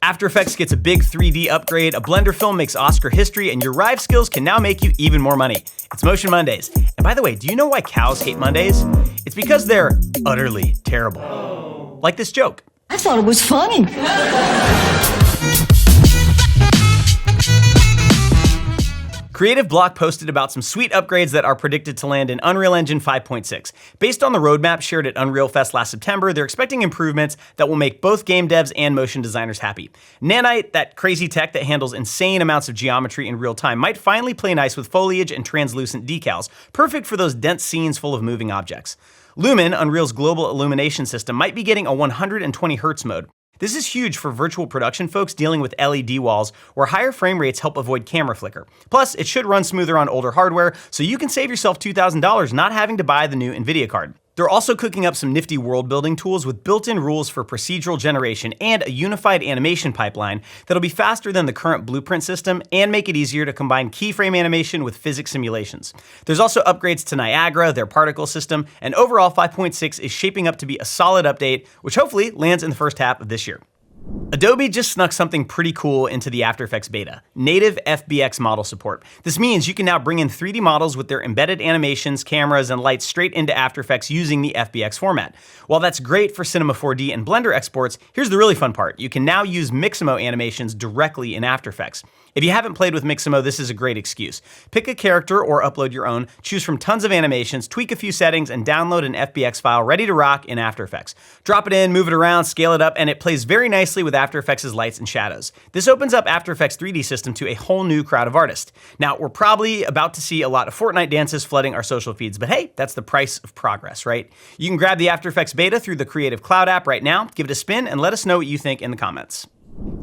After Effects gets a big 3D upgrade, a Blender film makes Oscar history, and your Rive skills can now make you even more money. It's Motion Mondays. And by the way, do you know why cows hate Mondays? It's because they're utterly terrible. Like this joke. I thought it was funny. Creative Block posted about some sweet upgrades that are predicted to land in Unreal Engine 5.6. Based on the roadmap shared at Unreal Fest last September, they're expecting improvements that will make both game devs and motion designers happy. Nanite, that crazy tech that handles insane amounts of geometry in real time, might finally play nice with foliage and translucent decals, perfect for those dense scenes full of moving objects. Lumen, Unreal's global illumination system, might be getting a 120 Hz mode. This is huge for virtual production folks dealing with LED walls, where higher frame rates help avoid camera flicker. Plus, it should run smoother on older hardware, so you can save yourself $2,000 not having to buy the new NVIDIA card. They're also cooking up some nifty world-building tools with built-in rules for procedural generation and a unified animation pipeline that'll be faster than the current Blueprint system and make it easier to combine keyframe animation with physics simulations. There's also upgrades to Niagara, their particle system, and overall 5.6 is shaping up to be a solid update, which hopefully lands in the first half of this year. Adobe just snuck something pretty cool into the After Effects beta, native FBX model support. This means you can now bring in 3D models with their embedded animations, cameras, and lights straight into After Effects using the FBX format. While that's great for Cinema 4D and Blender exports, here's the really fun part. You can now use Mixamo animations directly in After Effects. If you haven't played with Mixamo, this is a great excuse. Pick a character or upload your own, choose from tons of animations, tweak a few settings, and download an FBX file ready to rock in After Effects. Drop it in, move it around, scale it up, and it plays very nicely with After Effects' lights and shadows. This opens up After Effects 3D system to a whole new crowd of artists. Now, we're probably about to see a lot of Fortnite dances flooding our social feeds, but hey, that's the price of progress, right? You can grab the After Effects beta through the Creative Cloud app right now, give it a spin, and let us know what you think in the comments.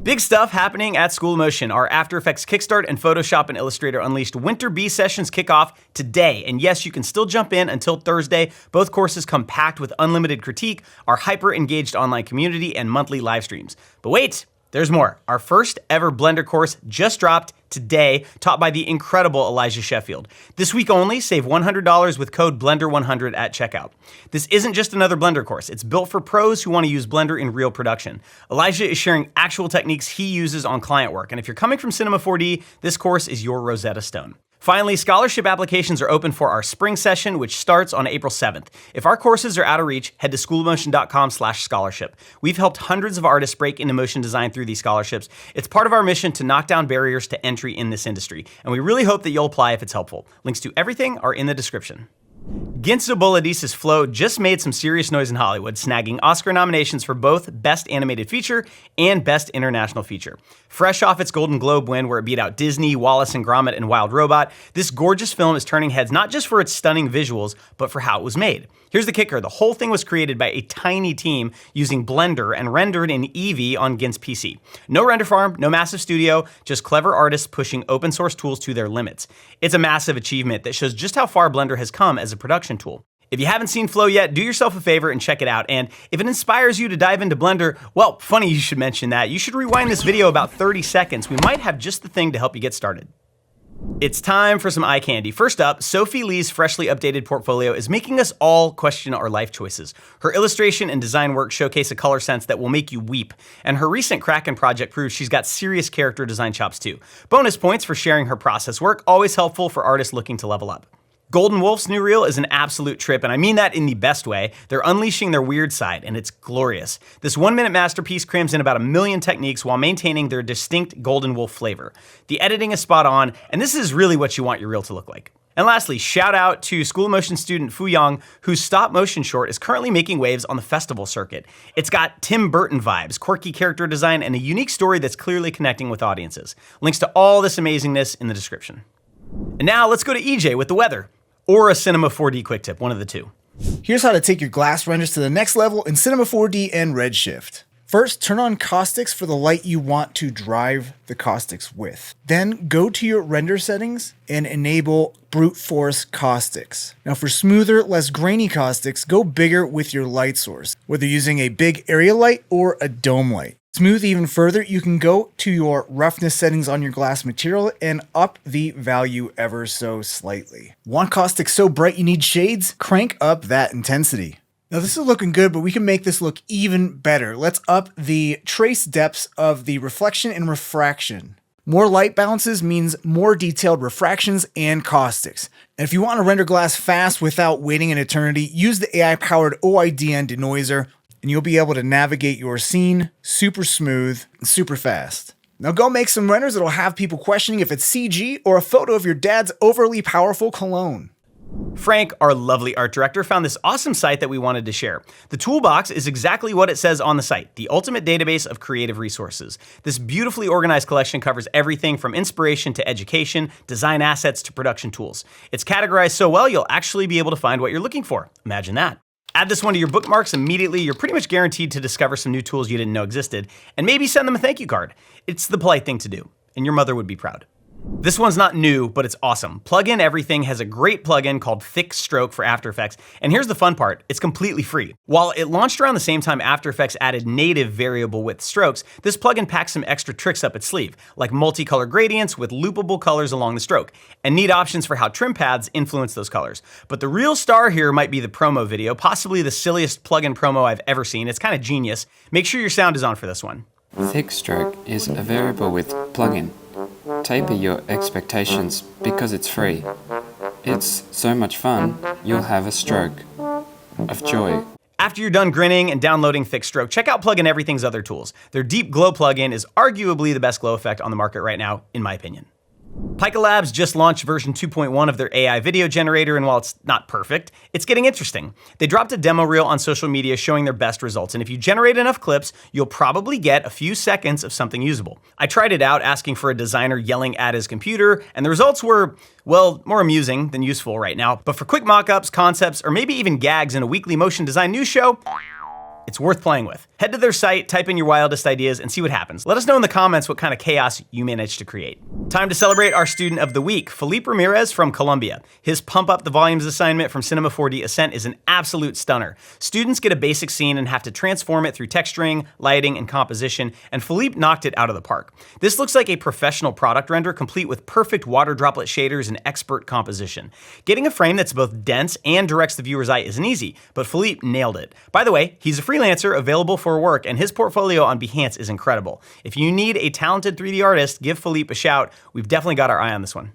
Big stuff happening at School of Motion. Our After Effects Kickstart and Photoshop and Illustrator Unleashed Winter B sessions kick off today. And yes, you can still jump in until Thursday. Both courses come packed with unlimited critique, our hyper-engaged online community, and monthly live streams. But wait, there's more. Our first ever Blender course just dropped today, taught by the incredible Elijah Sheffield. This week only, save $100 with code BLENDER100 at checkout. This isn't just another Blender course. It's built for pros who want to use Blender in real production. Elijah is sharing actual techniques he uses on client work, and if you're coming from Cinema 4D, this course is your Rosetta Stone. Finally, scholarship applications are open for our spring session, which starts on April 7th. If our courses are out of reach, head to schoolofmotion.com/scholarship. We've helped hundreds of artists break into motion design through these scholarships. It's part of our mission to knock down barriers to entry in this industry, and we really hope that you'll apply if it's helpful. Links to everything are in the description. Ginso Boladice's Flow just made some serious noise in Hollywood, snagging Oscar nominations for both Best Animated Feature and Best International Feature. Fresh off its Golden Globe win, where it beat out Disney, Wallace and Gromit, and Wild Robot, this gorgeous film is turning heads not just for its stunning visuals, but for how it was made. Here's the kicker. The whole thing was created by a tiny team using Blender and rendered in Eevee on Gint's PC. No render farm, no massive studio, just clever artists pushing open source tools to their limits. It's a massive achievement that shows just how far Blender has come as a production tool. If you haven't seen Flow yet, do yourself a favor and check it out. And if it inspires you to dive into Blender, well, funny you should mention that. You should rewind this video about 30 seconds. We might have just the thing to help you get started. It's time for some eye candy. First up, Sophie Lee's freshly updated portfolio is making us all question our life choices. Her illustration and design work showcase a color sense that will make you weep, and her recent Kraken project proves she's got serious character design chops too. Bonus points for sharing her process work, always helpful for artists looking to level up. Golden Wolf's new reel is an absolute trip, and I mean that in the best way. They're unleashing their weird side, and it's glorious. This 1-minute masterpiece crams in about 1 million techniques while maintaining their distinct Golden Wolf flavor. The editing is spot on, and this is really what you want your reel to look like. And lastly, shout out to School of Motion student Fu Yang, whose stop motion short is currently making waves on the festival circuit. It's got Tim Burton vibes, quirky character design, and a unique story that's clearly connecting with audiences. Links to all this amazingness in the description. And now let's go to EJ with the weather. Or a Cinema 4D quick tip, one of the two. Here's how to take your glass renders to the next level in Cinema 4D and redshift. First, turn on caustics for the light you want to drive the caustics with. Then go to your render settings and enable brute force caustics. Now for smoother, less grainy caustics, go bigger with your light source, whether using a big area light or a dome light. Smooth even further, you can go to your roughness settings on your glass material and up the value ever so slightly. Want caustic so bright you need shades? Crank up that intensity. Now this is looking good, but we can make this look even better. Let's up the trace depths of the reflection and refraction. More light bounces means more detailed refractions and caustics. And if you want to render glass fast without waiting an eternity, use the AI-powered OIDN denoiser, and you'll be able to navigate your scene super smooth and super fast. Now go make some renders that'll have people questioning if it's CG or a photo of your dad's overly powerful cologne. Frank, our lovely art director, found this awesome site that we wanted to share. The Toolbox is exactly what it says on the site, the ultimate database of creative resources. This beautifully organized collection covers everything from inspiration to education, design assets to production tools. It's categorized so well you'll actually be able to find what you're looking for. Imagine that. Add this one to your bookmarks immediately, you're pretty much guaranteed to discover some new tools you didn't know existed, and maybe send them a thank you card. It's the polite thing to do, and your mother would be proud. This one's not new, but it's awesome. Plugin Everything has a great plugin called Thicc Stroke for After Effects, and here's the fun part, it's completely free. While it launched around the same time After Effects added native variable width strokes, this plugin packs some extra tricks up its sleeve, like multicolor gradients with loopable colors along the stroke, and neat options for how trim paths influence those colors. But the real star here might be the promo video, possibly the silliest plugin promo I've ever seen. It's kind of genius. Make sure your sound is on for this one. Thicc Stroke is a variable width plugin. Taper your expectations because it's free. It's so much fun, you'll have a stroke of joy. After you're done grinning and downloading Thicc Stroke, check out Plugin Everything's other tools. Their Deep Glow plugin is arguably the best glow effect on the market right now, in my opinion. Pika Labs just launched version 2.1 of their AI video generator, and while it's not perfect, it's getting interesting. They dropped a demo reel on social media showing their best results, and if you generate enough clips, you'll probably get a few seconds of something usable. I tried it out asking for a designer yelling at his computer, and the results were, well, more amusing than useful right now. But for quick mockups, concepts, or maybe even gags in a weekly motion design news show, it's worth playing with. Head to their site, type in your wildest ideas, and see what happens. Let us know in the comments what kind of chaos you managed to create. Time to celebrate our student of the week, Felipe Ramirez from Colombia. His Pump Up the Volumes assignment from Cinema 4D Ascent is an absolute stunner. Students get a basic scene and have to transform it through texturing, lighting, and composition, and Felipe knocked it out of the park. This looks like a professional product render complete with perfect water droplet shaders and expert composition. Getting a frame that's both dense and directs the viewer's eye isn't easy, but Felipe nailed it. By the way, he's a freelancer available for work, and his portfolio on Behance is incredible. If you need a talented 3D artist, give Felipe a shout. We've definitely got our eye on this one.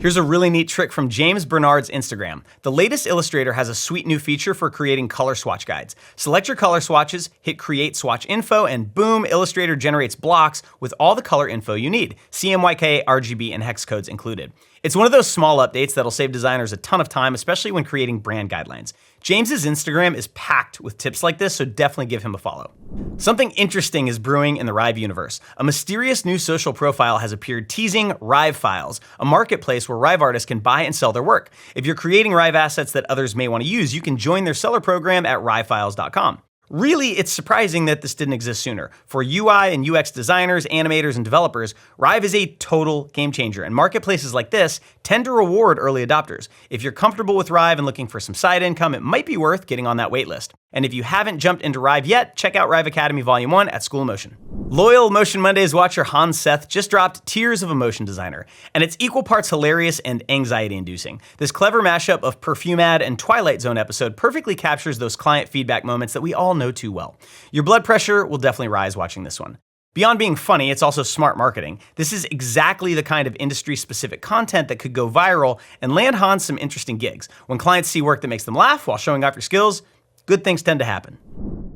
Here's a really neat trick from James Bernard's Instagram. The latest Illustrator has a sweet new feature for creating color swatch guides. Select your color swatches, hit Create Swatch Info, and boom, Illustrator generates blocks with all the color info you need, CMYK, RGB, and hex codes included. It's one of those small updates that'll save designers a ton of time, especially when creating brand guidelines. James's Instagram is packed with tips like this, so definitely give him a follow. Something interesting is brewing in the Rive universe. A mysterious new social profile has appeared teasing Rive Files, a marketplace where Rive artists can buy and sell their work. If you're creating Rive assets that others may want to use, you can join their seller program at rivefiles.com. Really, it's surprising that this didn't exist sooner. For UI and UX designers, animators, and developers, Rive is a total game changer, and marketplaces like this tend to reward early adopters. If you're comfortable with Rive and looking for some side income, it might be worth getting on that waitlist. And if you haven't jumped into Rive yet, check out Rive Academy Volume 1 at School of Motion. Loyal Motion Mondays watcher Hans Seth just dropped Tears of a Motion Designer, and it's equal parts hilarious and anxiety-inducing. This clever mashup of Perfume Ad and Twilight Zone episode perfectly captures those client feedback moments that we all know too well. Your blood pressure will definitely rise watching this one. Beyond being funny, it's also smart marketing. This is exactly the kind of industry-specific content that could go viral and land Hans some interesting gigs. When clients see work that makes them laugh while showing off your skills, good things tend to happen.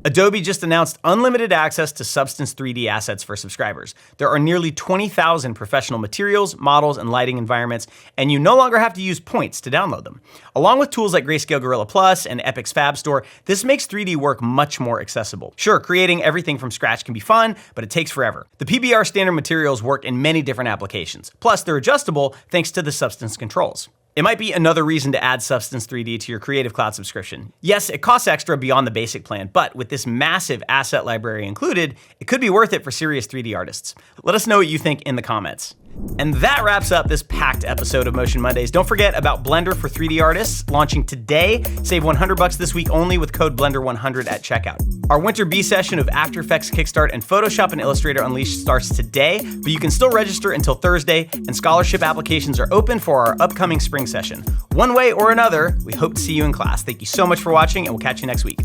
Adobe just announced unlimited access to Substance 3D assets for subscribers. There are nearly 20,000 professional materials, models, and lighting environments, and you no longer have to use points to download them. Along with tools like Grayscale Gorilla Plus and Epic's Fab Store, this makes 3D work much more accessible. Sure, creating everything from scratch can be fun, but it takes forever. The PBR standard materials work in many different applications. Plus, they're adjustable thanks to the Substance controls. It might be another reason to add Substance 3D to your Creative Cloud subscription. Yes, it costs extra beyond the basic plan, but with this massive asset library included, it could be worth it for serious 3D artists. Let us know what you think in the comments. And that wraps up this packed episode of Motion Mondays. Don't forget about Blender for 3D artists launching today. Save $100 this week only with code BLENDER100 at checkout. Our Winter B session of After Effects, Kickstart, and Photoshop and Illustrator Unleashed starts today, but you can still register until Thursday, and scholarship applications are open for our upcoming spring session. One way or another, we hope to see you in class. Thank you so much for watching, and we'll catch you next week.